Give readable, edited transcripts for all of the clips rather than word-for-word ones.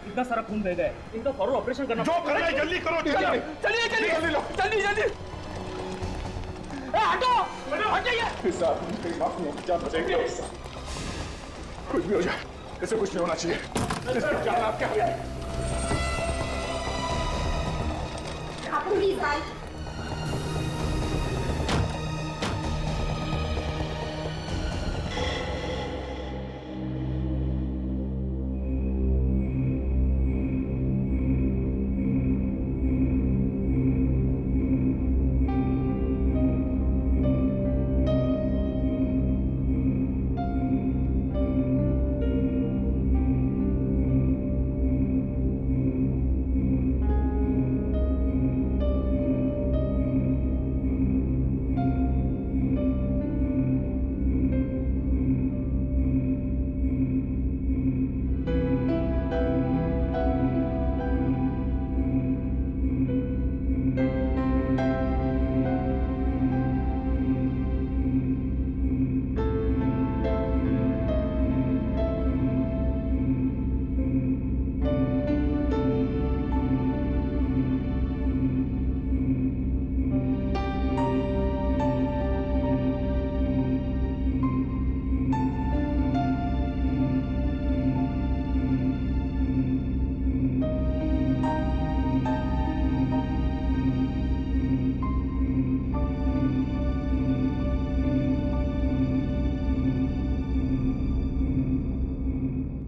इतना सारा खून बह गया है, इनका फौरन ऑपरेशन करना। जो करना है जल्दी करो। चलिए जल्दी हटो, हटाइए। क्या बचेंगे? कुछ भी हो जाए, इसे कुछ नहीं होना चाहिए। जान आप क्या प्लीज आई।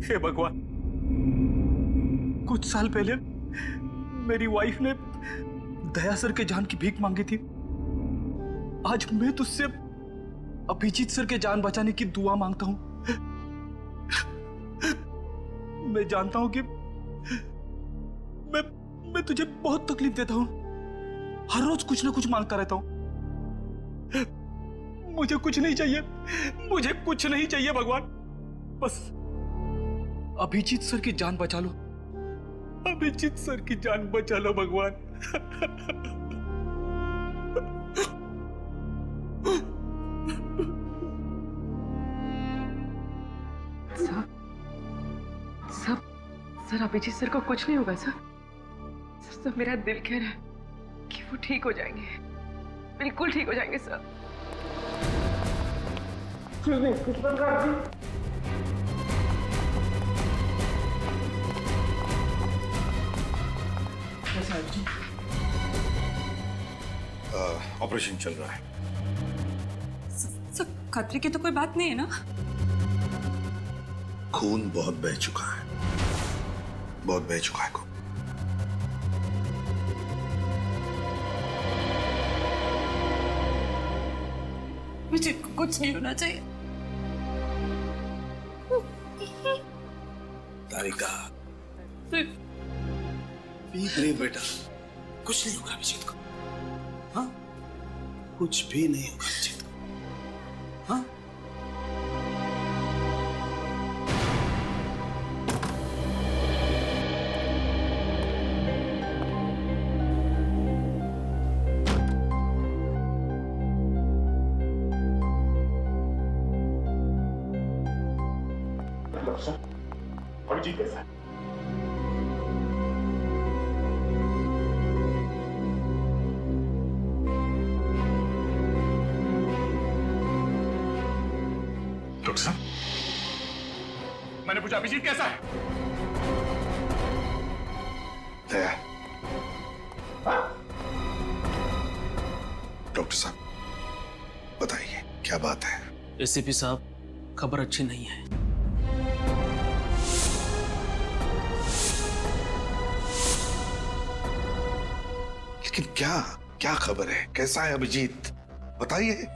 हे भगवान, कुछ साल पहले मेरी वाइफ ने दया सर के जान की भीख मांगी थी। आज मैं तुझसे अभिजीत सर के जान बचाने की दुआ मांगता हूं। मैं जानता हूं कि मैं तुझे बहुत तकलीफ देता हूं। हर रोज कुछ ना कुछ मांगता रहता हूं। मुझे कुछ नहीं चाहिए, मुझे कुछ नहीं चाहिए भगवान। बस अभिजीत सर की जान बचा लो, अभिजीत सर की जान बचा लो भगवान। सर अभिजीत सर को कुछ नहीं होगा सर। सर मेरा दिल कह रहा है कि वो ठीक हो जाएंगे, बिल्कुल ठीक हो जाएंगे सर। ऑपरेशन चल रहा है। सर खतरे की तो कोई बात नहीं है ना? खून बहुत बह चुका है, बहुत बह चुका है खून। मुझे कुछ नहीं होना चाहिए। तारिका पीक रही बेटा, कुछ नहीं होगा अभिजीत को। हाँ, कुछ भी नहीं होगा अभिजीत को। हाँ, अभिजीत कैसा है? डॉक्टर साहब, मैंने पूछा अभिजीत कैसा है? दया, डॉक्टर साहब बताइए क्या बात है? एसीपी साहब, खबर अच्छी नहीं है। लेकिन क्या क्या खबर है? कैसा है अभिजीत, बताइए।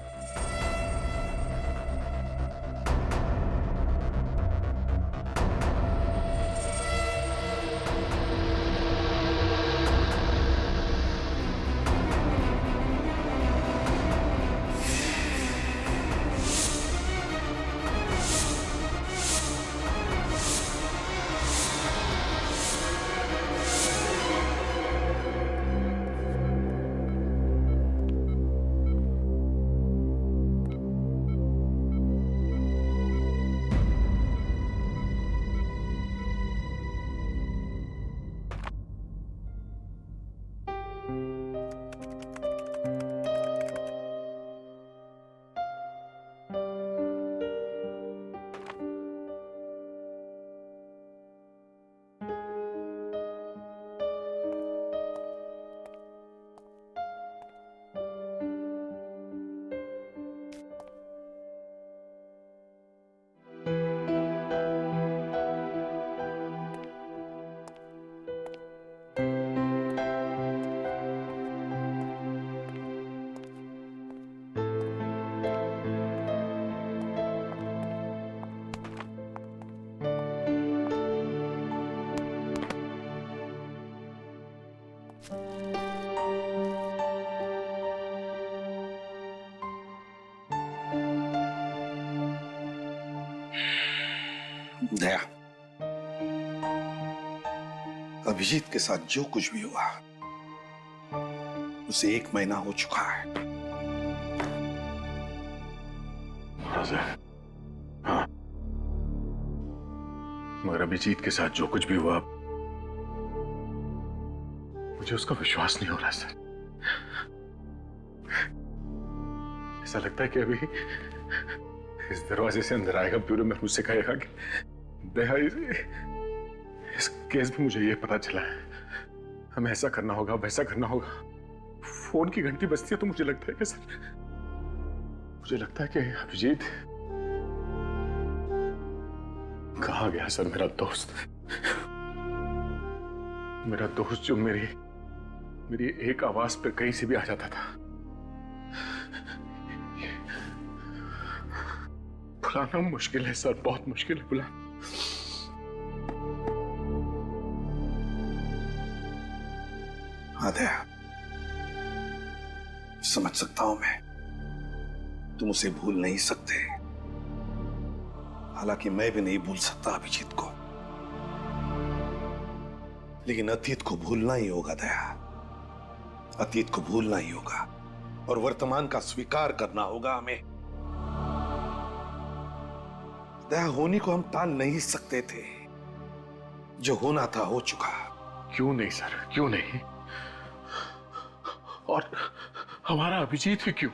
दया, अभिजीत के साथ जो कुछ भी हुआ उसे 1 महीना हो चुका है। हाँ, मगर अभिजीत के साथ जो कुछ भी हुआ मुझे उसका विश्वास नहीं हो रहा सर। ऐसा लगता है कि अभी इस दरवाजे से अंदर आएगा ब्यूरो में, मुझसे कहेगा कि दया, इस केस में मुझे ये पता चला है, हमें ऐसा करना होगा, वैसा करना होगा। फोन की घंटी बजती है तो मुझे लगता है कि सर, मुझे लगता है कि अभिजीत कहाँ गया सर मेरा दोस्त, मेरा दोस्त जो मेरी एक आवाज पे कहीं से भी आ जाता था। बुलाना मुश्किल है सर, बहुत मुश्किल है बुलाना। हाँ दया, समझ सकता हूं मैं, तुम उसे भूल नहीं सकते। हालांकि मैं भी नहीं भूल सकता अभिजीत को, लेकिन अतीत को भूलना ही होगा दया, अतीत को भूलना ही होगा और वर्तमान का स्वीकार करना होगा हमें। दया, होनी को हम टाल नहीं सकते थे, जो होना था हो चुका। क्यों नहीं सर, क्यों नहीं? और हमारा अभिजीत ही क्यों?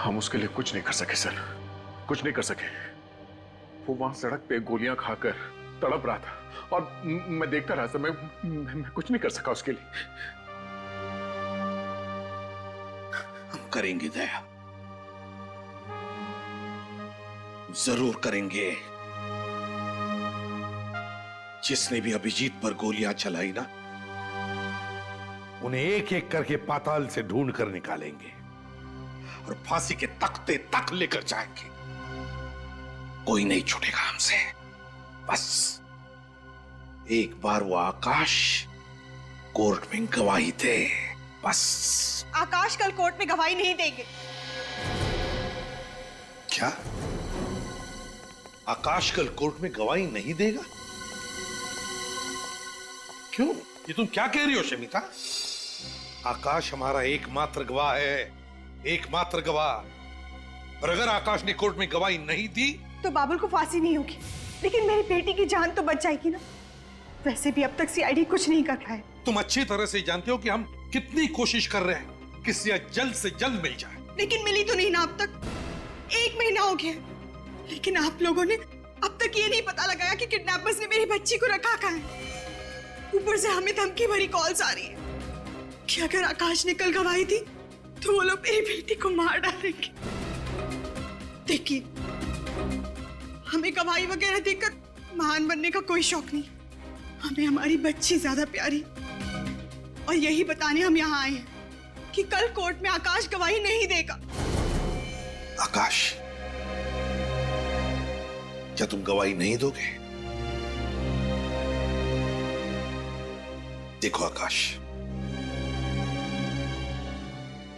हम उसके लिए कुछ नहीं कर सके सर, कुछ नहीं कर सके। वो वहां सड़क पे गोलियां खाकर तड़प रहा था और मैं देखता रहा सर, मैं कुछ नहीं कर सका उसके लिए। हम करेंगे दया, जरूर करेंगे। जिसने भी अभिजीत पर गोलियां चलाई ना, उन्हें एक एक करके पाताल से ढूंढ कर निकालेंगे और फांसी के तख्ते तक लेकर जाएंगे। कोई नहीं छूटेगा हमसे। बस एक बार वो आकाश कोर्ट में गवाही दे, बस। आकाश कल कोर्ट में गवाही नहीं देंगे। क्या? आकाश कल कोर्ट में गवाही नहीं देगा? क्यों? ये तुम क्या कह रही हो शमिता? आकाश हमारा एकमात्र गवाह है, एकमात्र गवाह। और अगर आकाश ने कोर्ट में गवाही नहीं दी तो बाबुल को फांसी नहीं होगी, लेकिन मेरी बेटी की जान तो बच जाएगी ना। वैसे भी अब तक सीआईडी कुछ नहीं कर पाया। तुम अच्छी तरह से जानते हो कि हम कितनी कोशिश कर रहे हैं कि सिया जल्द से जल्द मिल जाए, लेकिन मिली तो नहीं ना अब तक। 1 महीना हो गया, लेकिन आप लोगों ने अब तक ये नहीं पता लगाया कि किडनैपर्स ने मेरी बच्ची को रखा कहाँ है। ऊपर से हमें धमकी भरी कॉल्स आ रही है कि अगर आकाश ने कल गवाही दी तो वो लोग मेरी बेटी को मार डालेंगे। देखिए, हमें गवाही वगैरह देकर महान बनने का कोई शौक नहीं, हमें हमारी बच्ची ज्यादा प्यारी। और यही बताने हम यहाँ आए हैं कि कल कोर्ट में आकाश गवाही नहीं देगा। आकाश, क्या तुम गवाही नहीं दोगे? देखो आकाश,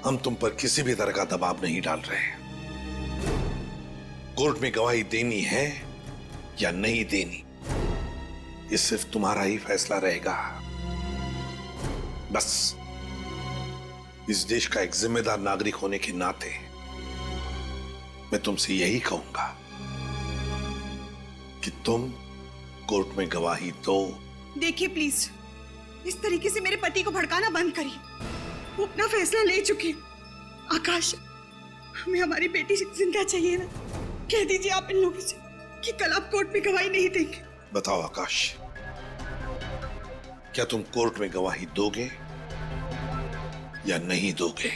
हम तुम पर किसी भी तरह का दबाव नहीं डाल रहे हैं। कोर्ट में गवाही देनी है या नहीं देनी, ये सिर्फ तुम्हारा ही फैसला रहेगा। बस इस देश का एक जिम्मेदार नागरिक होने के नाते मैं तुमसे यही कहूंगा कि तुम कोर्ट में गवाही दो। देखिए प्लीज, इस तरीके से मेरे पति को भड़काना बंद करिए। वो अपना फैसला ले चुके हैं। आकाश, हमें हमारी बेटी जिंदा चाहिए ना। कह दीजिए आप इन लोगों से कि कल आप कोर्ट में गवाही नहीं देंगे। बताओ आकाश, क्या तुम कोर्ट में गवाही दोगे या नहीं दोगे?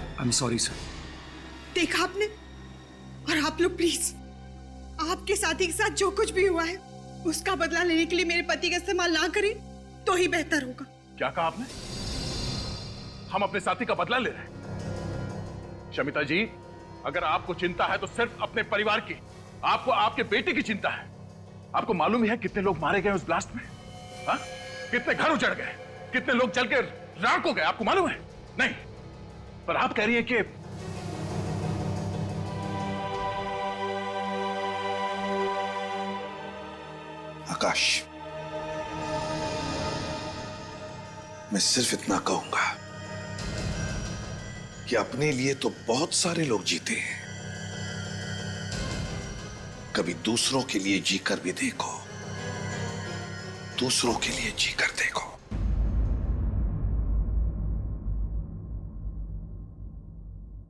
I am sorry sir. देखा आपने? और आप लोग प्लीज, आपके साथी के साथ जो कुछ भी हुआ है उसका बदला लेने के लिए मेरे पति का इस्तेमाल ना करें तो ही बेहतर होगा। क्या कहा आपने? हम अपने साथी का बदला ले रहे हैं? शमिता जी, अगर आपको चिंता है तो सिर्फ अपने परिवार की, आपको आपके बेटे की चिंता है। आपको मालूम है कितने लोग मारे गए उस ब्लास्ट में? हाँ? कितने घर उजड़ गए, कितने लोग जल के राख हो गए, आपको मालूम है? नहीं, पर आप कह रही हैं कि आकाश, मैं सिर्फ इतना कहूंगा कि अपने लिए तो बहुत सारे लोग जीते हैं, कभी दूसरों के लिए जीकर भी देखो, दूसरों के लिए जीकर देखो।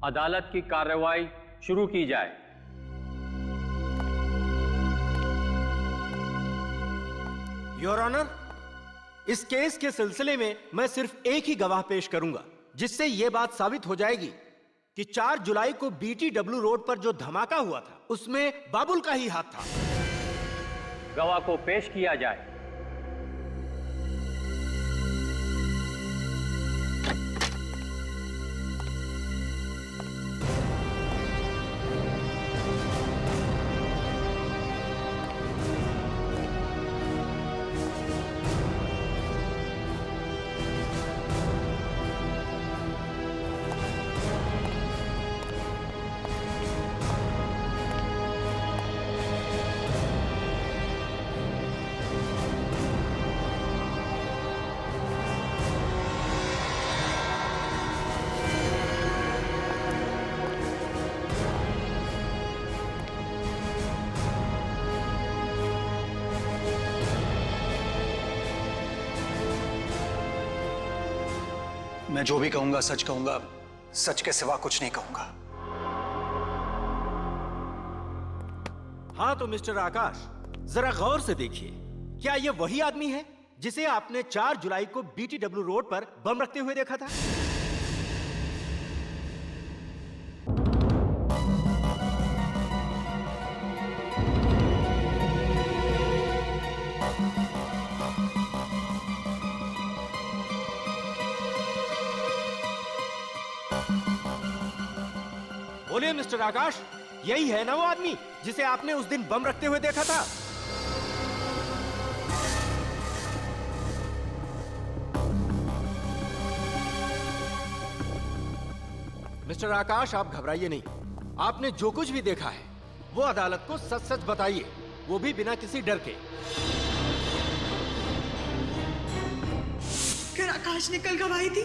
अदालत की कार्रवाई शुरू की जाए। योर ऑनर, इस केस के सिलसिले में मैं सिर्फ एक ही गवाह पेश करूंगा, जिससे यह बात साबित हो जाएगी कि 4 जुलाई को BTW रोड पर जो धमाका हुआ था उसमें बाबुल का ही हाथ था। गवाह को पेश किया जाए। मैं जो भी कहूंगा सच कहूंगा, सच के सिवा कुछ नहीं कहूंगा। हाँ तो मिस्टर आकाश, जरा गौर से देखिए, क्या यह वही आदमी है जिसे आपने 4 जुलाई को BTW रोड पर बम रखते हुए देखा था? बोलिए मिस्टर आकाश, यही है ना वो आदमी जिसे आपने उस दिन बम रखते हुए देखा था? मिस्टर आकाश, आप घबराइए नहीं। आपने जो कुछ भी देखा है वो अदालत को सच सच बताइए, वो भी बिना किसी डर के। अगर आकाश ने कल गवाही दी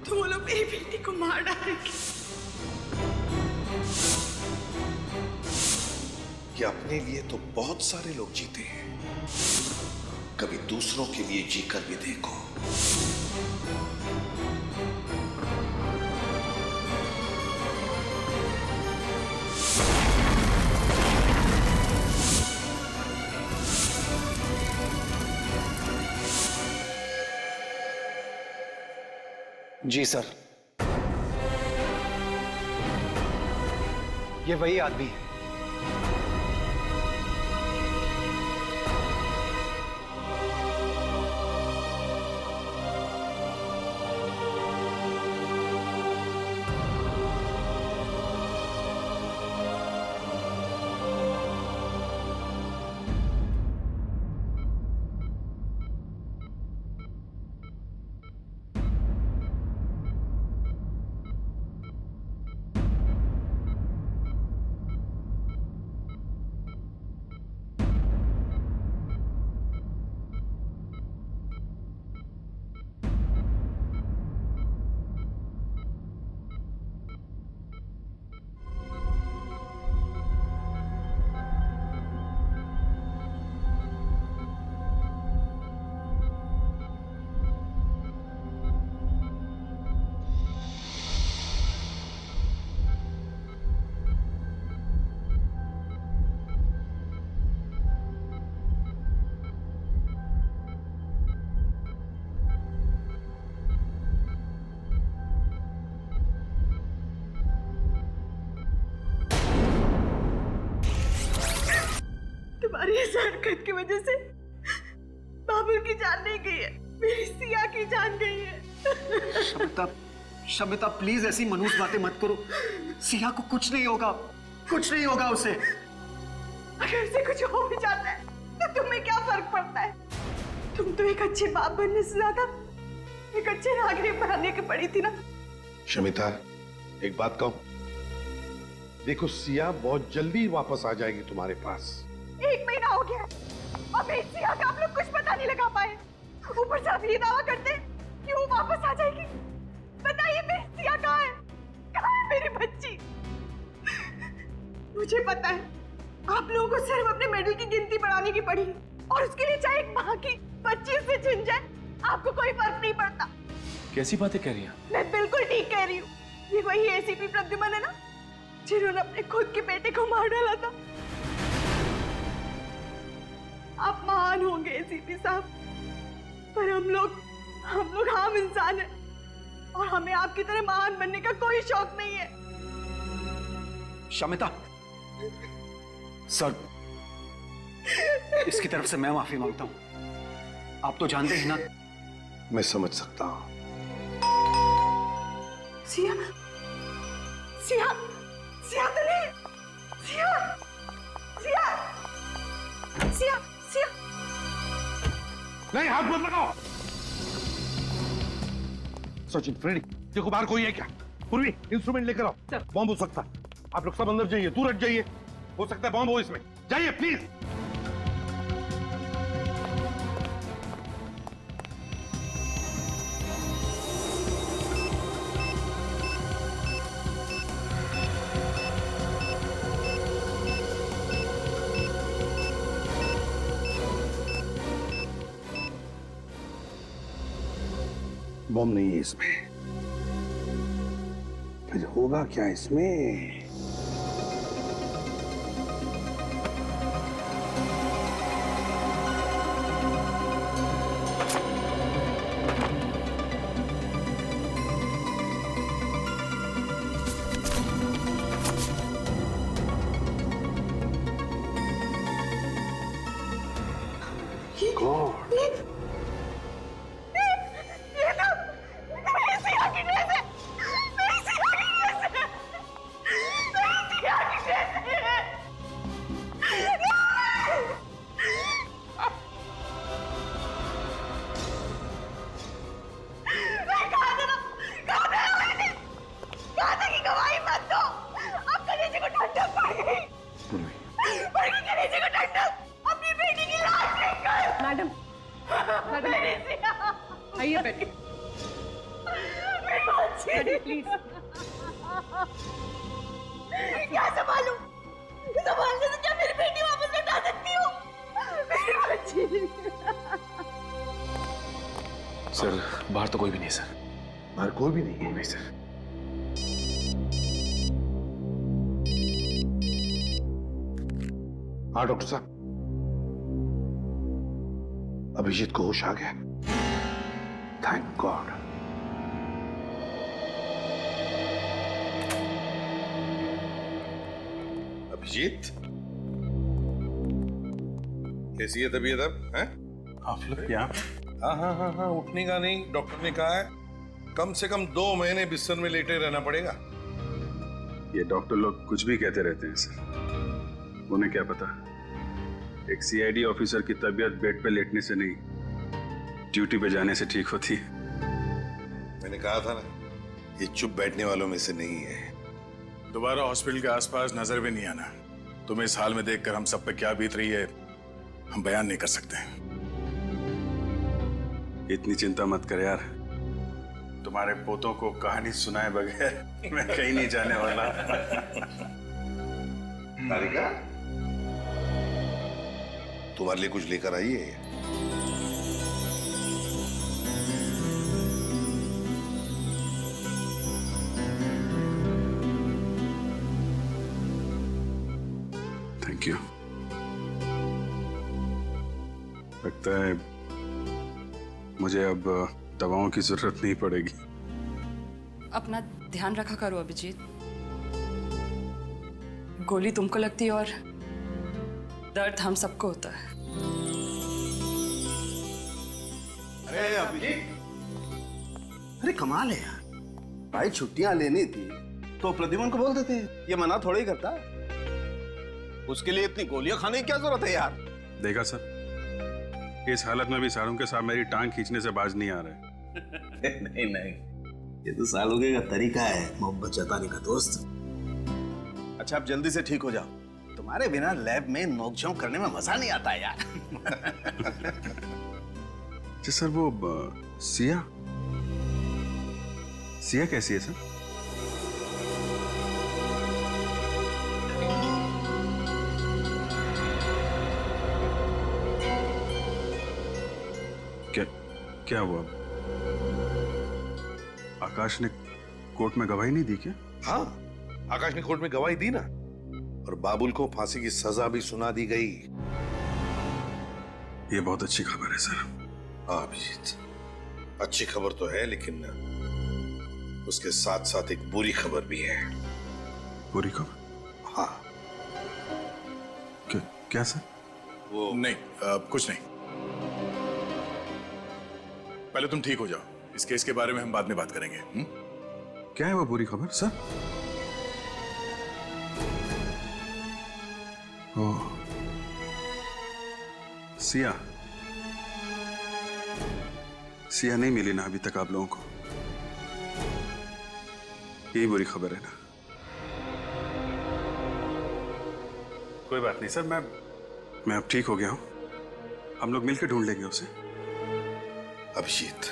तो वो लोग मेरी बेटी को मार डालेंगे। कि अपने लिए तो बहुत सारे लोग जीते हैं, कभी दूसरों के लिए जीकर भी देखो। जी सर, ये वही आदमी है। तुम्हारी इस हरकत की वजह से बाबुल की जान नहीं गई है, मेरी सिया की जान गई है। शमिता, शमिता प्लीज ऐसी मनुष्य बातें मत करो। सिया को कुछ नहीं होगा, कुछ नहीं होगा उसे। अगर उसे कुछ हो भी जाता है तो तुम्हें क्या फर्क पड़ता है? तुम तो एक अच्छे बाप बनने से ज्यादा एक अच्छे नागरिक बनने की पड़ी थी ना। शमिता, एक बात कहूं, देखो सिया बहुत जल्दी वापस आ जाएगी तुम्हारे पास। 1 महीना हो गया अब एक सिया का आप लोग कुछ पता नहीं लगा पाए, ऊपर से आप ये दावा करते हैं कि वो वापस आ जाएगी। बताइए मेरी सिया कहाँ है? कहाँ है मेरी बच्ची? मुझे पता है आप लोगों को सिर्फ अपने मेडल की गिनती बढ़ाने की पड़ी है और उसके लिए चाहे एक माँ की 25 से छिन जाए आपको कोई फर्क नहीं पड़ता। कैसी बातें कह रही हैं? मैं बिल्कुल ठीक कह रही हूँ। ये वही एसीपी प्रद्युमन है ना जिन्होंने अपने खुद के बेटे को मार डाला था। आप महान होंगे एसीपी साहब, पर हम लोग आम इंसान हैं और हमें आपकी तरह महान बनने का कोई शौक नहीं है। शमिता, सर, इसकी तरफ से मैं माफी मांगता हूं। आप तो जानते हैं ना। मैं समझ सकता हूं। सिया, सिया, सिया तो नहीं, सिया, सिया, सिया, सिया। नहीं, हाथ मत लगाओ। सचिन, फ्रेडी, देखो बाहर कोई है क्या? पूर्वी, इंस्ट्रूमेंट लेकर आओ। बॉम्ब हो सकता है। आप लोग सब अंदर जाइए, दूर हट जाइए। हो सकता है बॉम्ब हो इसमें। जाइए प्लीज। बॉम्ब नहीं है इसमें। फिर होगा क्या इसमें? आइए बैठिए। बैठिए प्लीज। क्या संभालूं? संभालने से क्या मेरी बेटी वापस लौटा सकती हो? मेरी बच्ची। सर, बाहर तो कोई भी नहीं है सर। बाहर कोई भी नहीं है? नहीं सर। हाँ डॉक्टर साहब, अभिजीत को होश आ गया। Thank God. अभिजीत, कैसी है तबीयत अब? हैं? आप लोग यहाँ? हाँ, उठने का नहीं। डॉक्टर ने कहा है कम से कम 2 महीने बिस्तर में लेटे रहना पड़ेगा। ये डॉक्टर लोग कुछ भी कहते रहते हैं सर। उन्हें क्या पता, एक सीआईडी ऑफिसर की तबीयत बेड पे लेटने से नहीं, ड्यूटी पे जाने से ठीक होती है। मैंने कहा था ना, ये चुप बैठने वालों में से नहीं है। दोबारा हॉस्पिटल के आसपास नजर भी नहीं आना। तुम्हें इस हाल में देखकर हम सब पे क्या बीत रही है हम बयान नहीं कर सकते। इतनी चिंता मत कर यार, तुम्हारे पोतों को कहानी सुनाए बगैर मैं कहीं नहीं जाने वाला। तारिका, तुम्हारे लिए कुछ लेकर आई है? Thank you. लगता है मुझे अब दवाओं की जरूरत नहीं पड़ेगी। अपना ध्यान रखा करो अभिजीत। गोली तुमको लगती है और दर्द हम सबको होता है। अरे अभिजीत, अरे कमाल है यार। भाई छुट्टियां लेनी थी तो प्रद्युमन को बोल देते, ये मना थोड़ा ही करता। उसके लिए इतनी गोलियां खाने की क्या जरूरत है यार? देखा सर, इस हालत में भी सारों के साथ मेरी टांग खींचने से बाज नहीं आ रहे। नहीं नहीं, ये तो सालोगे का तरीका है मोहब्बत जताने का दोस्त। अच्छा आप जल्दी से ठीक हो जाओ, तुम्हारे बिना लैब में नोकझोंक करने में मजा नहीं आता यार। जी सर, वो सिया सिया कैसी है सर? क्या हुआ? आकाश ने कोर्ट में गवाही नहीं दी क्या? हाँ, आकाश ने कोर्ट में गवाही दी ना, और बाबुल को फांसी की सजा भी सुना दी गई। ये बहुत अच्छी खबर है सर। हाँ अभिजीत, अच्छी खबर तो है, लेकिन उसके साथ साथ एक बुरी खबर भी है। बुरी खबर? हाँ। क्या सर? वो नहीं, कुछ नहीं। पहले तुम ठीक हो जाओ, इस केस के बारे में हम बाद में बात करेंगे। क्या है वो बुरी खबर सर? ओह, सिया सिया नहीं मिली ना अभी तक आप लोगों को? यही बुरी खबर है ना? कोई बात नहीं सर, मैं अब ठीक हो गया हूं। हम लोग मिलकर ढूंढ लेंगे उसे। अभिजीत,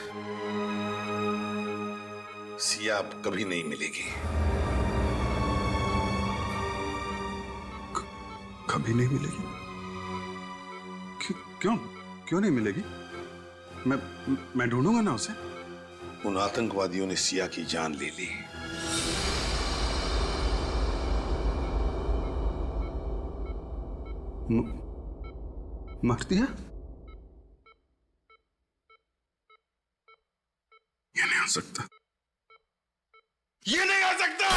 सिया अब कभी नहीं मिलेगी। कभी नहीं मिलेगी? क्यों क्यों नहीं मिलेगी? मैं ढूंढूंगा ना उसे। उन आतंकवादियों ने सिया की जान ले ली। मार दिया? ये नहीं हो सकता, ये नहीं हो सकता!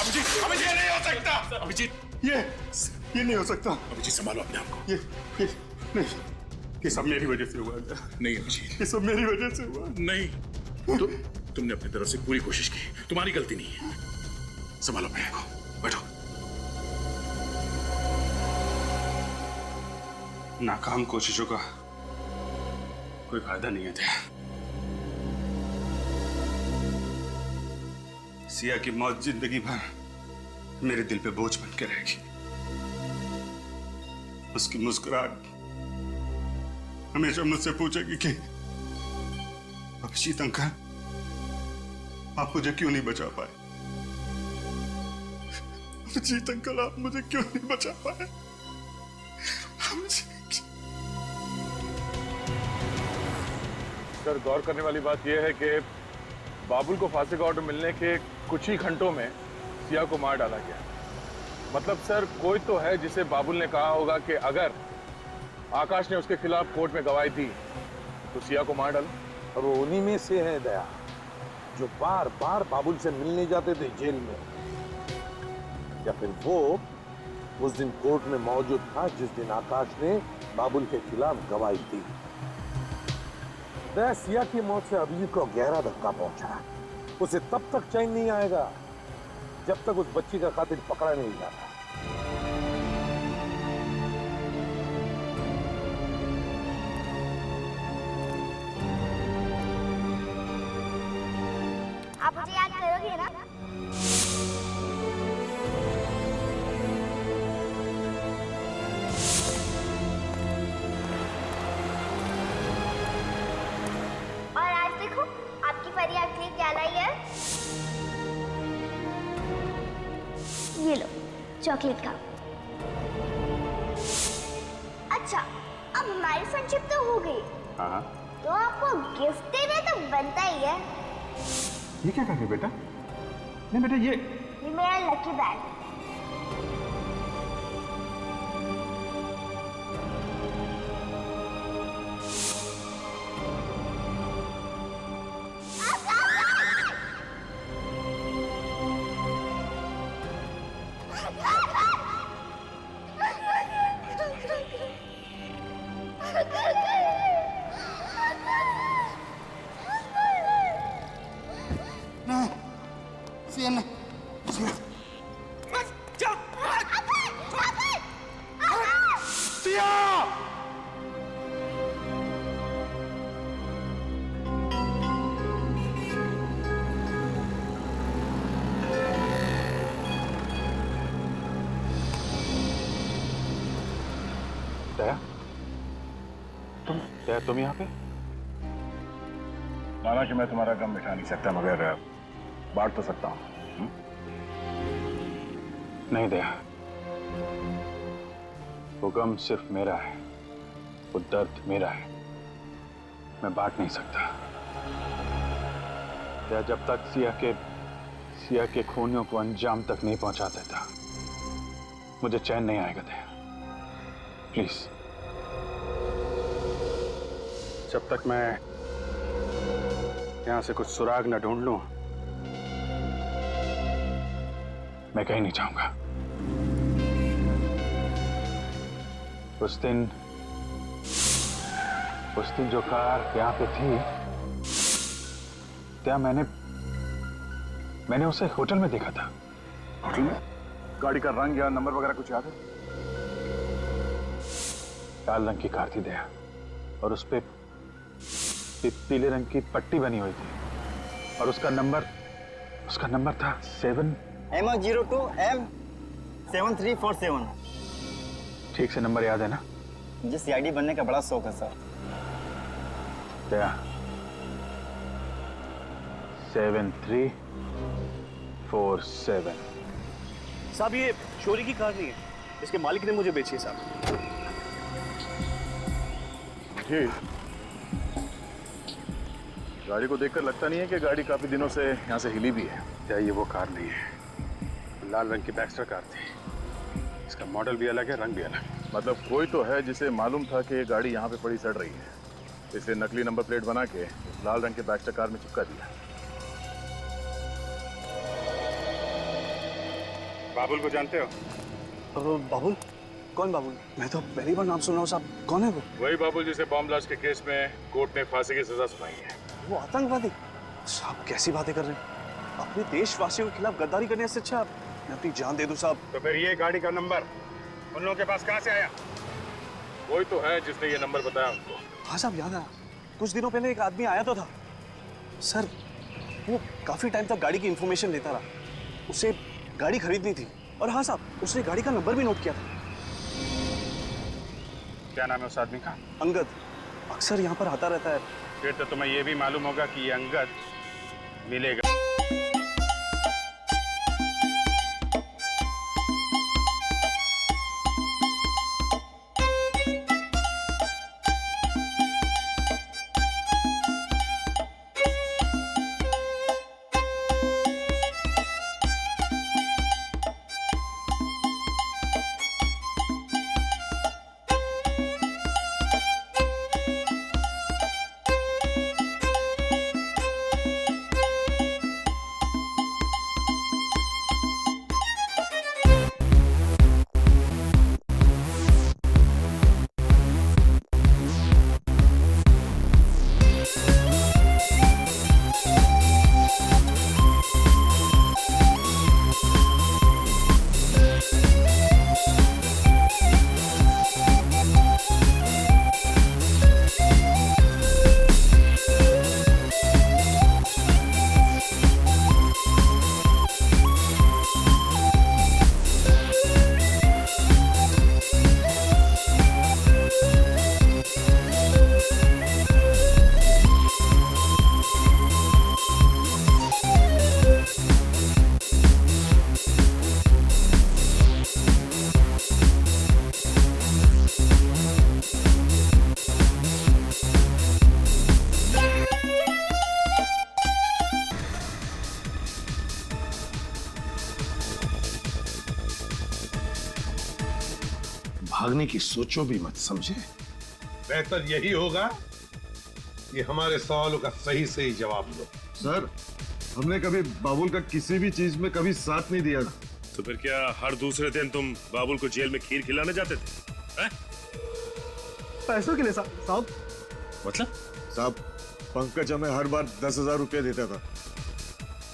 अभिजीत, अभिजीत, ये नहीं हो सकता! अभिजीत, ये नहीं हो सकता। अभिजीत संभालो अपने आप को। ये नहीं, ये सब मेरी वजह से हुआ। नहीं अभिजीत, ये सब मेरी वजह से हुआ। नहीं, तुमने अपनी तरफ से पूरी कोशिश की, तुम्हारी गलती नहीं है। संभालो अपने आप को, बैठो। नाकाम कोशिशों का कोई फायदा नहीं है। सिया की मौत जिंदगी भर मेरे दिल पे बोझ बन के रहेगी। उसकी मुस्कुराहट हमेशा मुझसे पूछेगी कि अभिजीत अंकल, आप मुझे क्यों नहीं बचा पाए? अभिजीत अंकल, आप मुझे क्यों नहीं बचा पाए? सर, गौर करने वाली बात यह है कि बाबुल को फांसी का ऑर्डर मिलने के कुछ ही घंटों में सिया को मार डाला गया। मतलब सर, कोई तो है जिसे बाबुल ने कहा होगा कि अगर आकाश ने उसके खिलाफ कोर्ट में गवाही दी तो सिया को मार डालो। और वो उन्हीं में से है दया, जो बार बार बाबुल से मिलने जाते थे जेल में, या फिर वो उस दिन कोर्ट में मौजूद था जिस दिन आकाश ने बाबुल के खिलाफ गवाही दी। दया, सिया की मौत से अभिजीत को गहरा धक्का पहुंचा। उसे तब तक चैन नहीं आएगा जब तक उस बच्ची का कातिल पकड़ा नहीं जाता। आप मुझे याद करोगे ना? और आज देखो, आपकी परी आपके लिए क्या लाई है। ये लो, चॉकलेट का। अच्छा, अब हमारी फ्रेंडशिप तो हो गई, हाँ, तो आपको गिफ्ट देना तो बनता ही है। ये क्या कर रहे बेटा? नहीं बेटा, ये मेरा लकी बैंड। तुम यहाँ पे? माना कि मैं तुम्हारा गम मिटा नहीं सकता, मगर बांट तो सकता हूँ। नहीं दया, वो गम सिर्फ मेरा है, वो दर्द मेरा है, मैं बांट नहीं सकता। दया, जब तक सिया के खूनियों को अंजाम तक नहीं पहुंचा देता, मुझे चैन नहीं आएगा। दया प्लीज, जब तक मैं यहां से कुछ सुराग न ढूंढ लूं, मैं कहीं नहीं जाऊंगा। उस दिन जो कार यहां पे थी, क्या मैंने उसे होटल में देखा था। होटल में? गाड़ी का रंग या नंबर वगैरह कुछ याद है? लाल रंग की कार थी दया, और उस पे पीले रंग की पट्टी बनी हुई थी, और उसका नंबर था 7 MO02 M7347। ठीक से नंबर याद है ना? मुझे CID बनने का बड़ा शौक है सर। दया, 7347। साहब ये चोरी की कार नहीं है, इसके मालिक ने मुझे बेची है साहब। जी, गाड़ी को देखकर लगता नहीं है कि गाड़ी काफी दिनों से यहाँ से हिली भी है। क्या ये वो कार नहीं है? लाल रंग की बैक्स्टर कार थी, इसका मॉडल भी अलग है, रंग भी अलग। मतलब कोई तो है जिसे मालूम था कि ये गाड़ी यहाँ पे पड़ी सड़ रही है, इसलिए नकली नंबर प्लेट बना के लाल रंग के बैक्स्टर कार में चिपका दिया। बाबुल को जानते हो? बाबुल? कौन बाबुल? मैं तो पहली बार नाम सुन रहा हूँ साहब। कौन है वो? वही बाबुल जिसे बॉम्ब ब्लास्ट के केस में कोर्ट ने फांसी की सजा सुनाई है। वो आतंकवादी? साहब कैसी बातें कर रहे हैं? अपने देशवासियों के खिलाफ गद्दारी करने से अच्छा मैं अपनी जान दे दूं साहब। तो फिर ये गाड़ी का नंबर उन लोगों के पास कहाँ से आया? कोई तो है जिसने ये नंबर बताया उनको। हाँ साहब, याद आया। कुछ दिनों पहले एक आदमी आया तो था सर, वो काफी टाइम तक गाड़ी की इंफॉर्मेशन लेता रहा। उसे गाड़ी खरीदनी थी, और हाँ साहब, उसने गाड़ी का नंबर भी नोट किया था। क्या नाम है उस आदमी का? अंगद। अक्सर यहाँ पर आता रहता है। फिर तो तुम्हें ये भी मालूम होगा कि ये अंगद मिलेगा। भागने की सोचो भी मत, समझे? बेहतर यही होगा कि हमारे सवालों का सही सही जवाब दो। सर, हमने कभी बाबुल का किसी भी चीज में कभी साथ नहीं दिया। तो फिर क्या हर दूसरे दिन तुम बाबुल को जेल में खीर खिलाने जाते थे? हैं? पैसों के लिए साहब। मतलब? साहब, पंकज हमें हर बार 10,000 रुपया देता था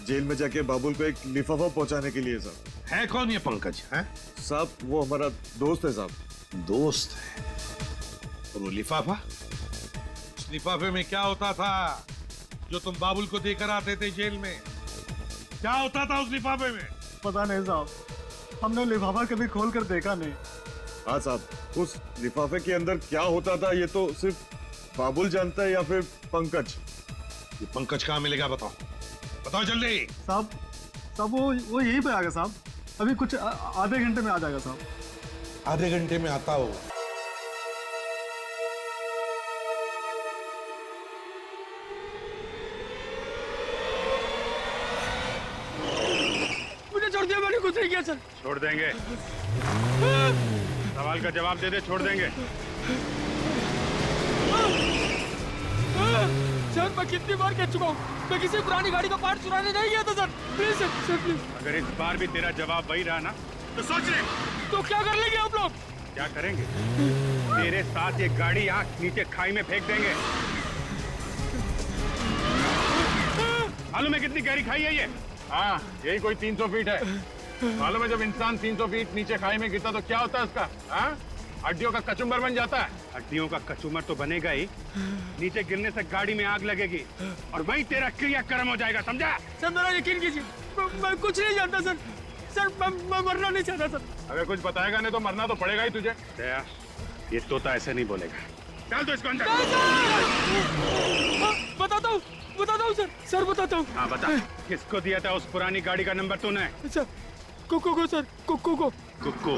जेल में जाके बाबुल को एक लिफाफा पहुंचाने के लिए। साहब है कौन ये पंकज? है साहब, वो हमारा दोस्त है साहब। दोस्त है? और वो लिफाफा? उस लिफाफे में क्या होता था जो तुम बाबुल को देकर आते थे जेल में? क्या होता था उस लिफाफे में? पता नहीं साहब, हमने लिफाफा कभी खोल कर देखा नहीं। हाँ साहब, उस लिफाफे के अंदर क्या होता था ये तो सिर्फ बाबुल जानता है या फिर पंकज। ये पंकज कहाँ मिलेगा बताओ, बताओ जल्दी। साहब वो यहीं पे आ गया साहब, अभी कुछ आधे घंटे में आ जाएगा साहब। आधे घंटे में आता हो? मुझे छोड़ दिया, मैंने कुछ नहीं किया सर। छोड़ देंगे, सवाल का जवाब दे दे, छोड़ देंगे। सर मैं कितनी बार कह चुका हूँ, मैं किसी पुरानी गाड़ी का पार्ट चुराने नहीं गया था सर। Please sir please. अगर इस बार भी तेरा जवाब वही रहा ना तो सोच ले। तो क्या कर लेंगे आप लोग? क्या करेंगे? तेरे साथ ये गाड़ी आंख नीचे खाई में फेंक देंगे। मालूम है कितनी गहरी खाई है ये? हाँ, यही कोई 300 फीट है। मालूम है जब इंसान 300 फीट नीचे खाई में गिरता तो क्या होता है उसका? हाँ? हड्डियों का कचुम्बर बन जाता है। हड्डियों का कचूमर तो बनेगा ही, नीचे गिरने से गाड़ी में आग लगेगी और वहीं तेरा क्रियाक्रम हो जाएगा, समझा? सर मेरा यकीन कीजिए, मैं कुछ नहीं जानता सर। सर मैं मरना नहीं चाहता सर। अगर कुछ बताएगा नहीं तो मरना तो पड़ेगा ही तुझे। दया, ये तोता ऐसे नहीं बोलेगा। डाल दो इसको अंदर। बताता हूँ सर। सर बताता हूँ। हाँ बता, किसको दिया था उस पुरानी गाड़ी का नंबर तूने? सर कुक्कू को सर, कुक्कू को। कुक्कू?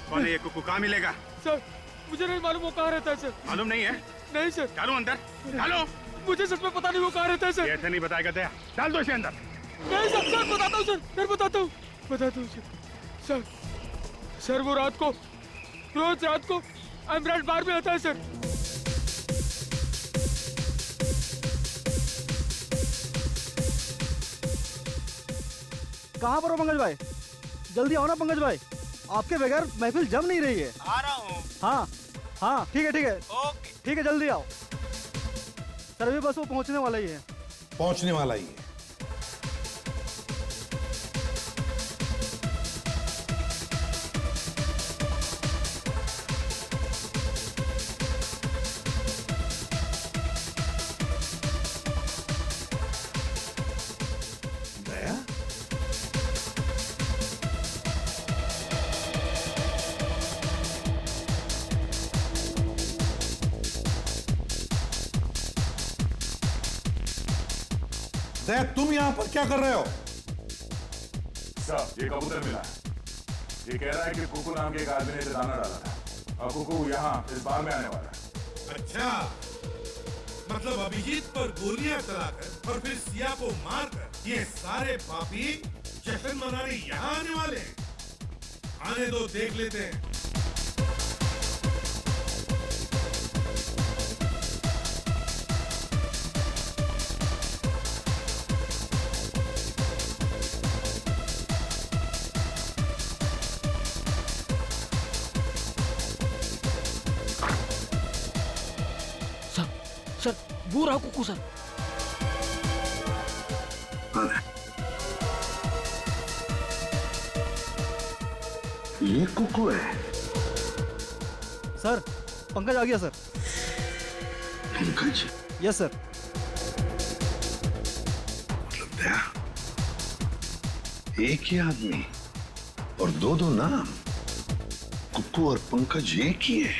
कौन है ये कुक्कू? कहाँ मिलेगा? सर मुझे नहीं मालूम वो कहाँ रहता है सर। मालूम नहीं है? नहीं सर। डालो अंदर, डालो। मुझे सच में पता नहीं वो कहाँ रहता है सर। ऐसे नहीं बताएगा दया, डाल दो इसे अंदर। नहीं सर, सर बताता हूँ सर, फिर बताता हूँ सर। सर वो रोज रात को एमराल्ड बार में आता है सर। कहाँ पर हो पंकज भाई? जल्दी आओ ना पंकज भाई, आपके बगैर महफिल जम नहीं रही है। आ रहा हूँ। हाँ ठीक है ओके। ठीक है, जल्दी आओ सर, अभी बस वो पहुंचने वाला ही है। पहुंचने वाला ही है। दया, तुम यहाँ पर क्या कर रहे हो? साहब, ये कबूतर मिला है। ये कह रहा है कि कुकू नाम के एक आदमी ने इसे दाना डाला था और कुकू यहाँ इस बार में आने वाला है। अच्छा, मतलब अभिजीत पर गोलियां चलाकर और फिर सिया को मारकर ये सारे पापी जश्न मनाने यहाँ आने वाले हैं। आने दो, देख लेते हैं। सर वो रहा कुक्कू सर। ये कुकू है? सर पंकज आ गया sir. Pankaj? Yes sir. Daya, एक ही आदमी और दो नाम, कुकू और पंकज एक ही है।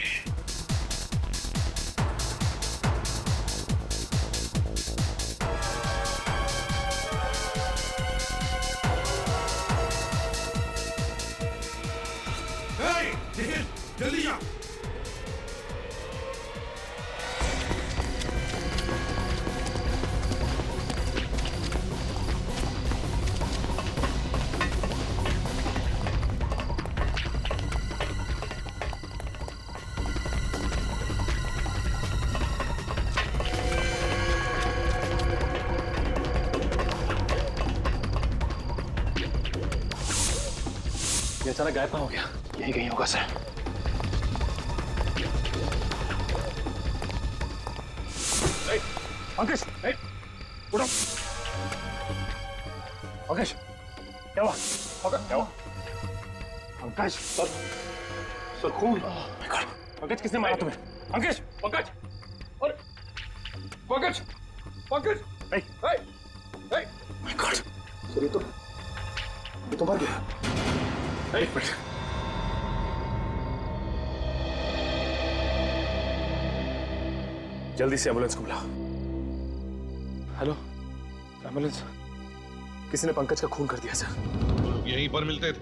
जल्दी जाओ। ये अचानक गायब हो गया, यही कहीं होगा सर। अंकेश, उठो। अंकेश, क्या हुआ? क्या हुआ? अंकेश, सर खून। अंकेश, किसने मारा तुम्हें? अंकेश, पंकज, और Pankaj, Pankaj, my God, sir ये तो मर गया। एक मिनट, जल्दी से एम्बुलेंस को बुला। Hello, ambulance. किसी ने पंकज का खून कर दिया सर। यहीं पर मिलते थे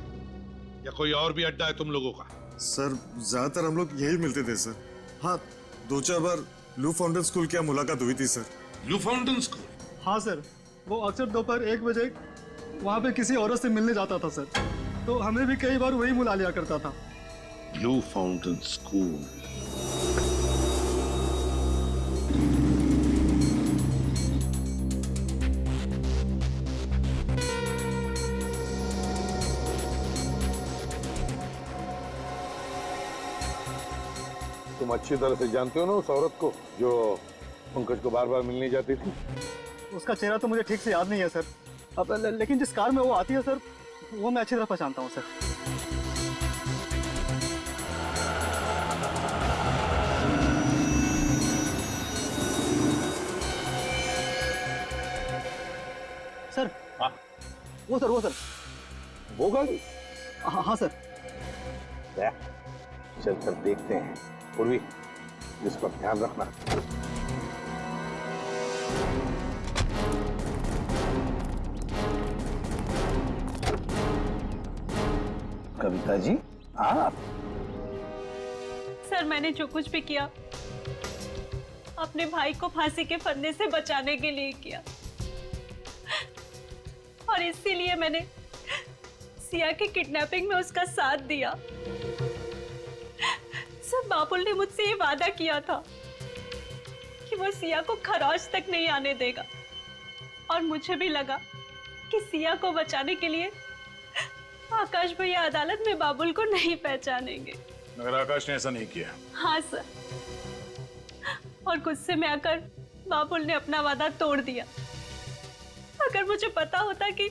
या कोई और भी अड्डा है तुम लोगों का? सर ज्यादातर हम लोग यही मिलते थे सर। हाँ, 2-4 बार लू फाउंटेन स्कूल की मुलाकात हुई थी सर। लू फाउंटेन स्कूल? हाँ सर, वो अक्सर दोपहर 1 बजे वहाँ पे किसी औरत से मिलने जाता था सर, तो हमें भी कई बार वही बुला लिया करता था। Blue fountain school. तुम अच्छी तरह से जानते हो ना उस औरत को जो पंकज को बार बार मिलने जाती थी? उसका चेहरा तो मुझे ठीक से याद नहीं है सर। अब लेकिन जिस कार में वो आती है सर, वो मैं अच्छी तरह पहचानता हूँ सर। सर, वो सर वो गाड़ी? हाँ सर। चल कर देखते हैं। पूर्वी, इस पर ध्यान रखना। कविता जी, आप? सर, मैंने जो कुछ भी किया अपने भाई को फांसी के फंदे से बचाने के लिए किया, और इसीलिए मैंने सिया की किडनैपिंग में उसका साथ दिया। सर, बाबुल ने मुझसे ये वादा किया था कि वो सिया को खरोच तक नहीं आने देगा, और मुझे भी लगा कि सिया को बचाने के लिए आकाश भैया अदालत में बाबुल को नहीं पहचानेंगे। मगर आकाश ने ऐसा नहीं किया। हाँ सर, और गुस्से में आकर बाबुल ने अपना वादा तोड़ दिया। अगर मुझे पता होता कि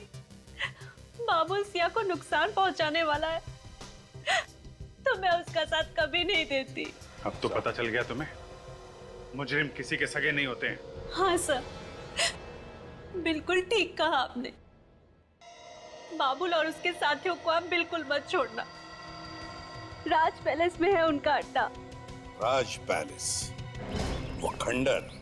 बाबुल सिया को नुकसान पहुंचाने वाला है, तो मैं उसका साथ कभी नहीं देती। अब तो पता चल गया तुम्हें, मुजरिम किसी के सगे नहीं होते हैं। हाँ सर, बिल्कुल ठीक कहा आपने। बाबुल और उसके साथियों को आप बिल्कुल मत छोड़ना। राज पैलेस में है उनका अड्डा। राज पैलेस, वो खंडर।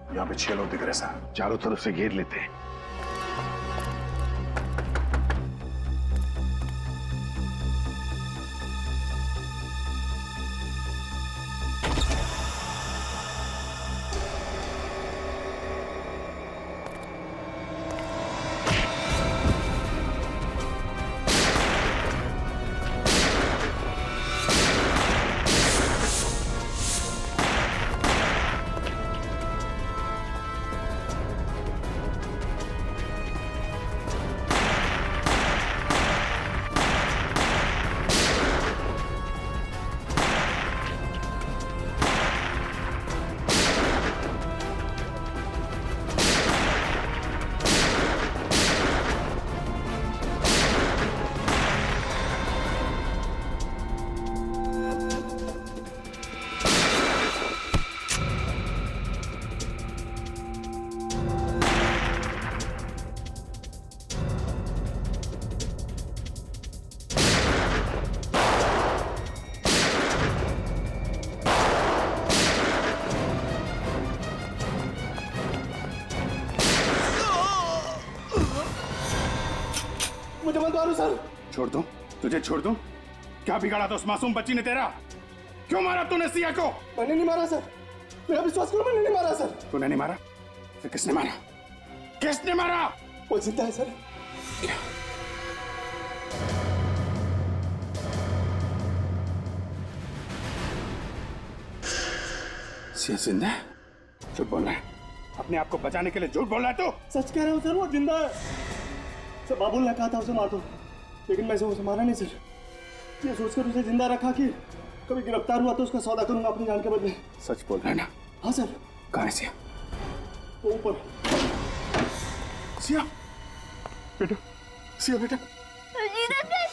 यहाँ पे 6 लोग दिख रहे सर, चारों तरफ से घेर लेते हैं। मुझे मत मारो सर। छोड़ दूं? तुझे छोड़ दूं? क्या बिगाड़ा था उस मासूम बच्ची ने तेरा? क्यों मारा तूने सिया को? मैंने नहीं मारा सर, मेरा विश्वास करो, मैंने नहीं मारा सर। तूने नहीं मारा? फिर किसने मारा? किसने मारा? वो जिंदा है सर। सिया जिंदा है? झूठ बोल रहा है। अपने आप को बचाने के लिए झूठ बोल रहा है तू? सच कह रहा हूँ सर, वो जिंदा है सर। बाबुल ने कहा था उसे मार दो, लेकिन मैं उसे मारा नहीं सर। ये सोचकर उसे जिंदा रखा कि कभी गिरफ्तार हुआ तो उसका सौदा करूंगा अपनी जान के बदले। सच बोल रहा है ना? हाँ सर। कहाँ है सिया? वो ऊपर। सिया? बेटा, सिया बेटा, अजीत अंकल,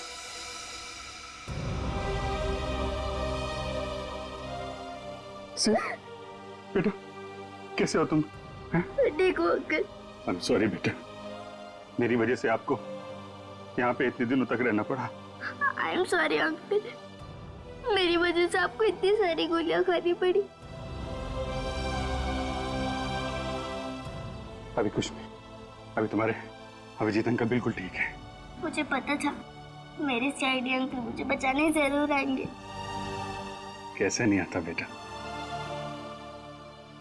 सिया बेटा, कैसे हो तुम? ठीक हो अंकल? आई एम सॉरी बेटा, मेरी वजह से आपको यहाँ पे इतने दिनों तक रहना पड़ा। आई एम सॉरी अंकल, मेरी वजह से आपको इतनी सारी गोलियां खानी पड़ी। अभी कुछ नहीं, अभी तुम्हारे अभिजीत अंकल बिल्कुल ठीक है। मुझे पता था मेरे सीआईडी अंकल मुझे बचाने जरूर आएंगे। कैसे नहीं आता बेटा,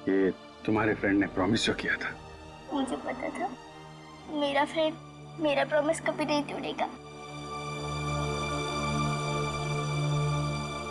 ये तुम्हारे फ्रेंड ने प्रॉमिस जो किया था। मुझे पता था मेरा फ्रेंड मेरा प्रॉमिस कभी नहीं तोड़ेगा।